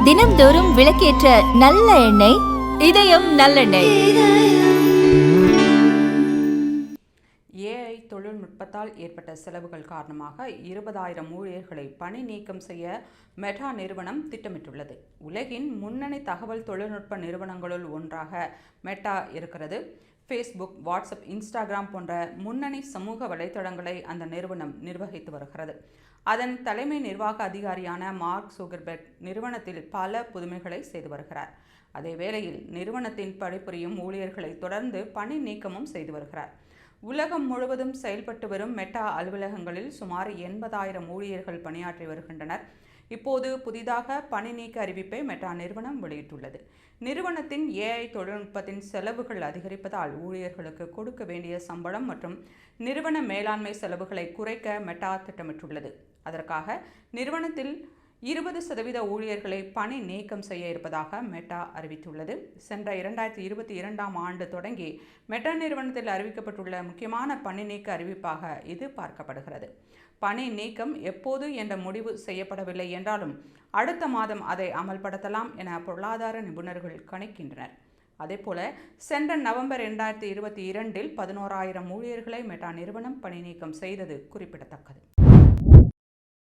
தினம்தோறும் விளக்கேற்ற நல்ல எண்ணெய் இதயம் நல்லெண்ணெய். ஏஐ தொழில்நுட்பத்தால் ஏற்பட்ட செலவுகள் காரணமாக 20,000 ஊழியர்களை பணி நீக்கம் செய்ய மெட்டா நிறுவனம் திட்டமிட்டுள்ளது. உலகின் முன்னணி தகவல் தொழில்நுட்ப நிறுவனங்களுள் ஒன்றாக மெட்டா இருக்கிறது. ஃபேஸ்புக், வாட்ஸ்அப், இன்ஸ்டாகிராம் போன்ற முன்னணி சமூக வலைத்தளங்களை அந்த நிறுவனம் நிர்வகித்து வருகிறது. அதன் தலைமை நிர்வாக அதிகாரியான மார்க் ஜுகர்பெர்க் நிறுவனத்தில் பல புதுமைகளை செய்து வருகிறார். அதே வேளையில் நிறுவனத்தின் பணிபுரியும் ஊழியர்களை தொடர்ந்து பணி நீக்கமும் செய்து வருகிறார். உலகம் முழுவதும் செயல்பட்டு வரும் மெட்டா அலுவலகங்களில் சுமார் 80,000 ஊழியர்கள் பணியாற்றி வருகின்றனர். இப்போது புதிதாக பணி நீக்க அறிவிப்பை மெட்டா நிறுவனம் வெளியிட்டுள்ளது. நிறுவனத்தின் ஏஐ தொழில்நுட்பத்தின் செலவுகள் அதிகரிப்பதால் ஊழியர்களுக்கு கொடுக்க வேண்டிய சம்பளம் மற்றும் நிறுவன மேலாண்மை செலவுகளை குறைக்க மெட்டா திட்டமிட்டுள்ளது. அதற்காக நிறுவனத்தில் 20% ஊழியர்களை பணி நீக்கம் செய்ய இருப்பதாக மெட்டா அறிவித்துள்ளது. சென்ற 2022ஆம் ஆண்டு தொடங்கி மெட்டா நிறுவனத்தில் அறிவிக்கப்பட்டுள்ள முக்கியமான பணி நீக்க அறிவிப்பாக இது பார்க்கப்படுகிறது. பணி நீக்கம் எப்போது என்ற முடிவு செய்யப்படவில்லை என்றாலும் அடுத்த மாதம் அதை அமல்படுத்தலாம் என பொருளாதார நிபுணர்கள் கணிக்கின்றனர். அதேபோல சென்ற நவம்பர் 2022இல் 11,000 ஊழியர்களை மெட்டா நிறுவனம் பணி நீக்கம் செய்தது குறிப்பிடத்தக்கது.